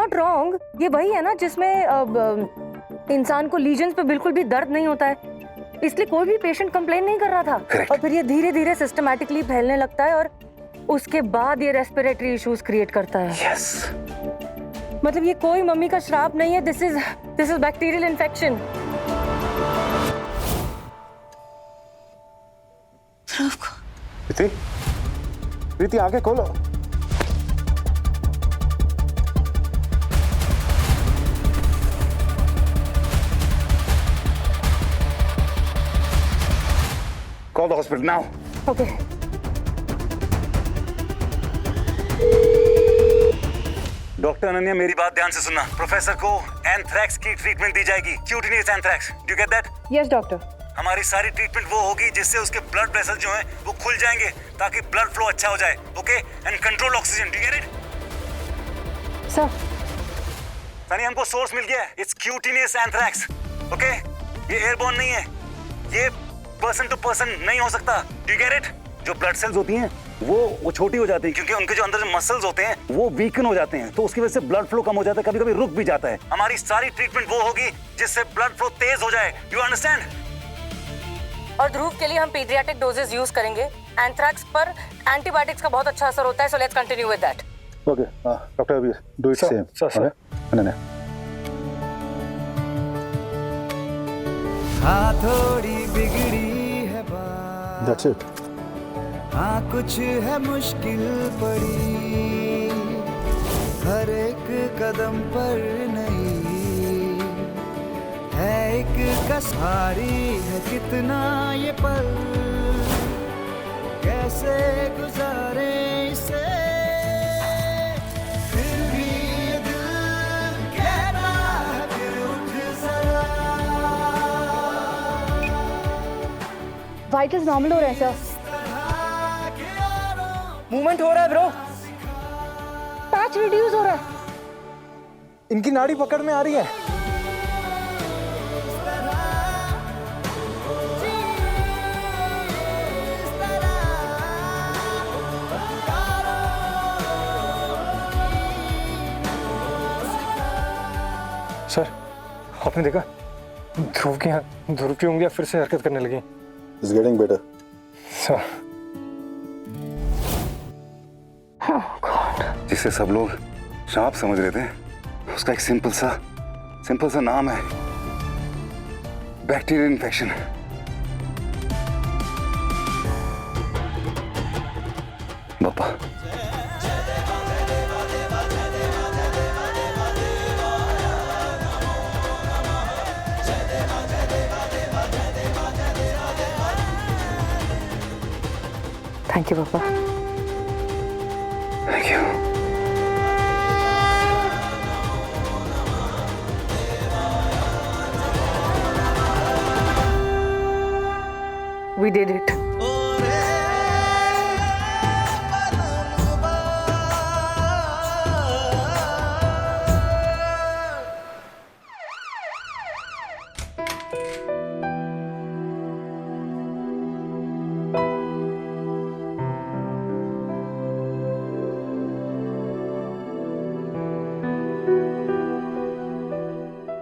Not wrong, ये वही है ना जिसमें इंसान को लीजन्स पे बिल्कुल भी दर्द नहीं होता है, इसलिए कोई भी पेशेंट कंप्लेन नहीं कर रहा था। और फिर ये धीरे धीरे सिस्टमैटिकली फैलने लगता है और उसके बाद ये रेस्पिरेटरी इश्यूज क्रिएट करता है। Yes. मतलब ये कोई मम्मी का श्राप नहीं है, दिस इज बैक्टीरियल इन्फेक्शन। प्रीति, प्रीति आगे खोलो। Call the hospital now. Okay. Doctor Ananya, मेरी बात ध्यान से सुनना। प्रोफेसर को एंथ्रैक्स की ट्रीटमेंट दी जाएगी, cutaneous anthrax. Do you get that? Yes doctor. हमारी सारी ट्रीटमेंट वो होगी जिससे उसके ब्लड वेसल जो हैं वो खुल जाएंगे ताकि ब्लड फ्लो अच्छा हो जाए। Okay? And control oxygen. Do you get it? Sir, Sunny, हमको सोर्स मिल गया है। It's cutaneous anthrax. ओके? ये एयरबोर्न नहीं है, ये पर्सन टू पर्सन नहीं हो सकता। Do you get it? जो ब्लड सेल्स होती हैं वो छोटी हो जाती है क्योंकि उनके जो अंदर जो मसल्स होते हैं वो वीकन हो जाते हैं, तो उसकी वजह से ब्लड फ्लो कम हो जाता है, कभी कभी रुक भी जाता है। हमारी सारी ट्रीटमेंट वो होगी जिससे ब्लड फ्लो तेज हो जाए। You understand? और ध्रुव के लिए हम पीडियाट्रिक डोजेस यूज करेंगे। एंथ्रैक्स पर एंटीबायोटिक्स का बहुत अच्छा असर होता है, so let's continue with that. Okay doctor, अभी डू इट सेम। सर नहीं हाँ थोड़ी बिगड़ी है बात, दैट्स इट। हाँ कुछ है मुश्किल पड़ी, हर एक कदम पर नहीं है एक कसारी है, कितना ये पल कैसे गुजारे इसे, फिर भी ये दिल कहता है कि उठ जरा। वाइटल्स नॉर्मल हो रहे हैं सर। मूवमेंट हो रहा है ब्रो। पैच रिड्यूस हो रहा है। इनकी नाड़ी पकड़ में आ रही है। सर, आपने देखा ध्रुव की उंगलियां फिर से हरकत करने लगी। It's getting better. सर, जिसे सब लोग श्राप समझ रहे थे, उसका एक सिंपल सा नाम है, बैक्टीरियल इन्फेक्शन। बापा, थैंक यू पापा। Thank you. We did it.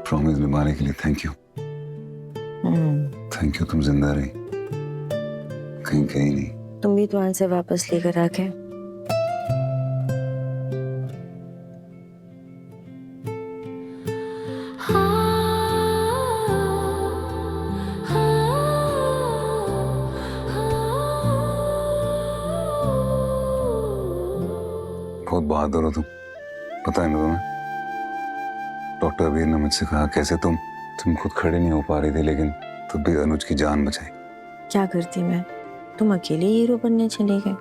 Promise निभाने के लिए थैंक यू। थैंक यू, तुम जिंदा रही, कहीं कहीं नहीं। तुम भी दुआन से वापस लेकर आ गए। बहुत बहादुर हो तुम, पता है ना तुम्हें। डॉक्टर वीर ने मुझसे कहा कैसे तुम खुद खड़े नहीं हो पा रही थी, लेकिन तब भी अनुज की जान बचाई। क्या करती मैं, तुम अकेले हीरो बनने चले गए।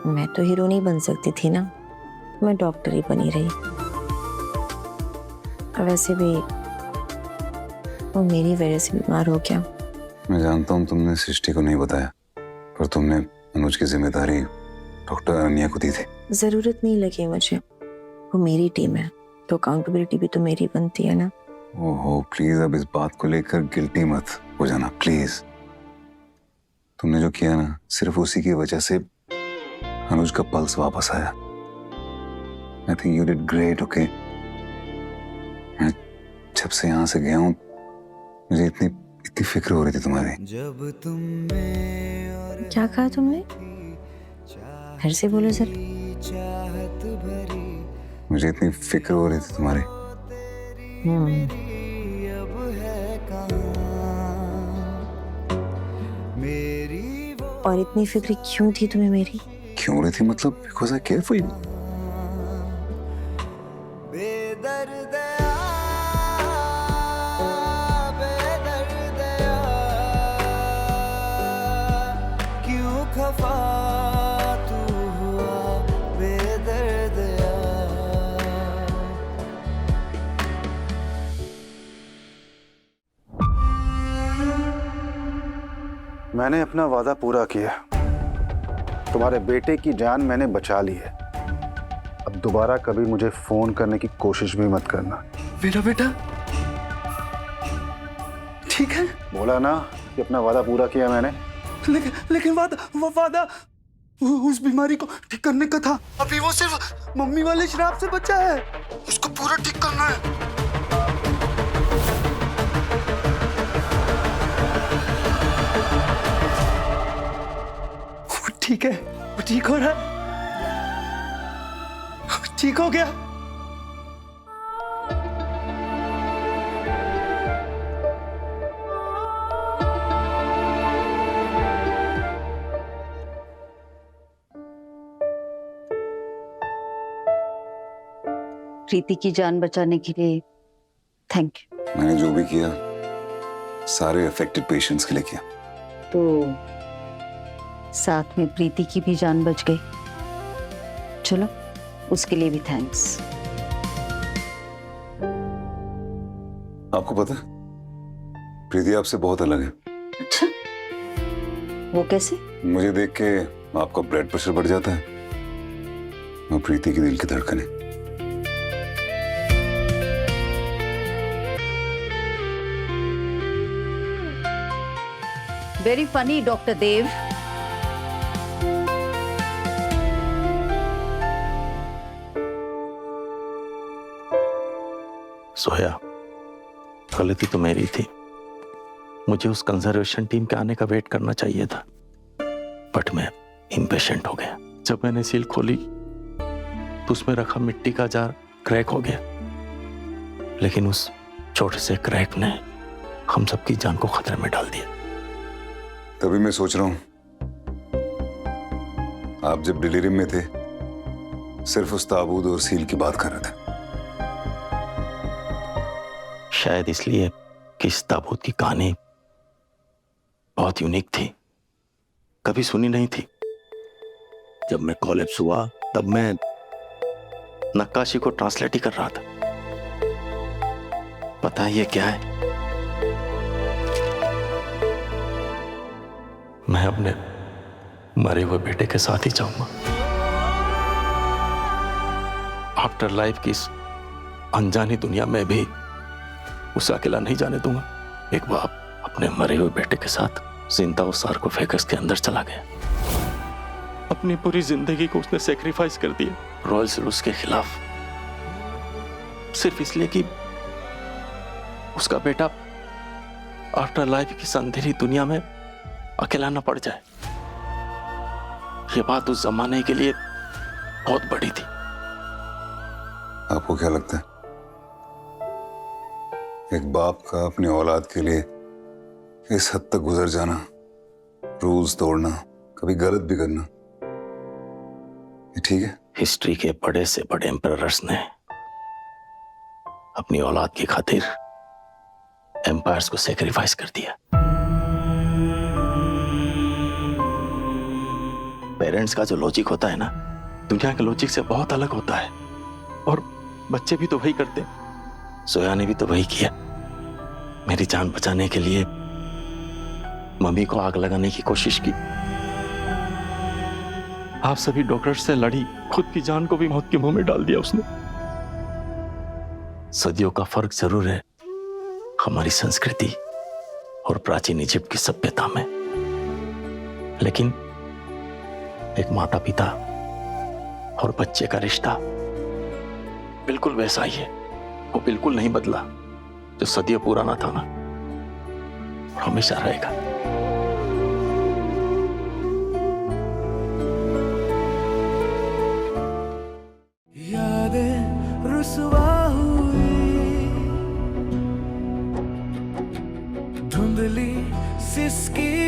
मैं तो हीरो नहीं बन सकती थी ना, मैं डॉक्टर ही बनी रही। वैसे भी वो मेरी वजह से बीमार हो गया। मैं जानता हूँ तुमने सृष्टि को नहीं बताया, पर तुमने अनुज की जिम्मेदारी डॉक्टर अनन्या को दी थी। जरूरत नहीं लगी मुझे, वो मेरी टीम है तो अकाउंटेबिलिटी भी तो मेरी बनती है ना। ओहो प्लीज, अब इस बात को लेकर गिल्टी मत हो जाना प्लीज। तुमने जो किया ना, सिर्फ उसी की वजह से अनुज का पल्स वापस आया। I think you did great, okay? मैं जब से यहाँ से गया हूँ मुझे इतनी फिक्र हो रही थी तुम्हारी। जब तुम में और क्या कहा तुमने? फिर से बोलो सर। चाहत भरी मुझे इतनी फिक्र हो रही थी तुम्हारी। अब है कहाँ मेरी वो और इतनी फिक्र क्यों थी तुम्हें मेरी? क्यों रही थी मतलब? Because I care for you. बेदर्द बेदर्द क्यों खफा तू हुआ बेदर्द मैंने अपना वादा पूरा किया। तुम्हारे बेटे की जान मैंने बचा ली है। अब दोबारा कभी मुझे फोन करने की कोशिश भी मत करना। मेरा बेटा ठीक है? बोला ना कि अपना वादा पूरा किया मैंने। लेकिन वादा उस बीमारी को ठीक करने का था। अभी वो सिर्फ मम्मी वाले शराब से बचा है, उसको पूरा ठीक करना है। वो ठीक है, वो ठीक हो रहा है, ठीक हो गया। प्रीति की जान बचाने के लिए थैंक यू। मैंने जो भी किया सारे अफेक्टेड पेशेंट्स के लिए किया। तो साथ में प्रीति की भी जान बच गई। चलो उसके लिए भी थैंक्स। आपको पता है प्रीति आपसे बहुत अलग है। अच्छा, वो कैसे? मुझे देख के आपका ब्लड प्रेशर बढ़ जाता है और प्रीति की दिल की धड़कनें। वेरी फनी डॉक्टर देव। सोया, गलती तो मेरी थी। मुझे उस कंजर्वेशन टीम के आने का वेट करना चाहिए था, बट मैं इम्पेशेंट हो गया। जब मैंने सील खोली तो उसमें रखा मिट्टी का जार क्रैक हो गया, लेकिन उस छोटे से क्रैक ने हम सबकी जान को खतरे में डाल दिया। तभी मैं सोच रहा हूं आप जब डिलीरियम में थे सिर्फ उस ताबूत और सील की बात कर रहे थे। शायद इसलिए कि इस ताबूत की कहानी बहुत यूनिक थी, कभी सुनी नहीं थी। जब मैं कॉलेज हुआ तब मैं नक्काशी को ट्रांसलेट ही कर रहा था। पता है ये क्या है? मैं अपने मरे हुए बेटे के साथ ही जाऊंगा। आफ्टर लाइफ की इस अनजानी दुनिया में भी उसे अकेला नहीं जाने दूंगा। एक बाप अपने मरे हुए बेटे के साथ जिंदा उस सार्कोफेगस के अंदर चला गया। अपनी पूरी जिंदगी को उसने सेक्रीफाइस कर दिया रॉयल सलूस के खिलाफ, सिर्फ इसलिए कि उसका बेटा आफ्टर लाइफ की अंधेरी दुनिया में अकेला न पड़ जाए। यह बात उस जमाने के लिए बहुत बड़ी थी। आपको क्या लगता है एक बाप का अपनी औलाद के लिए इस हद तक गुजर जाना, रूल्स तोड़ना, कभी गलत भी करना, ये ठीक है? हिस्ट्री के बड़े से बड़े एम्परर्स ने अपनी औलाद की खातिर एम्पायर्स को सेक्रीफाइस कर दिया। पेरेंट्स का जो लॉजिक होता है ना, दुनिया के लॉजिक से बहुत अलग होता है, और बच्चे भी तो वही करते। सोया ने भी तो वही किया। मेरी जान बचाने के लिए मम्मी को आग लगाने की कोशिश की। आप सभी डॉक्टर से लड़ी, खुद की जान को भी मौत के मुंह में डाल दिया उसने। सदियों का फर्क जरूर है हमारी संस्कृति और प्राचीन इजिप्ट की सभ्यता में, लेकिन एक माता पिता और बच्चे का रिश्ता बिल्कुल वैसा ही है। वो बिल्कुल नहीं बदला, जो सदियों पुराना था ना, और हमेशा रहेगा। यादें रुसवा हुई, धुंधली सिसकी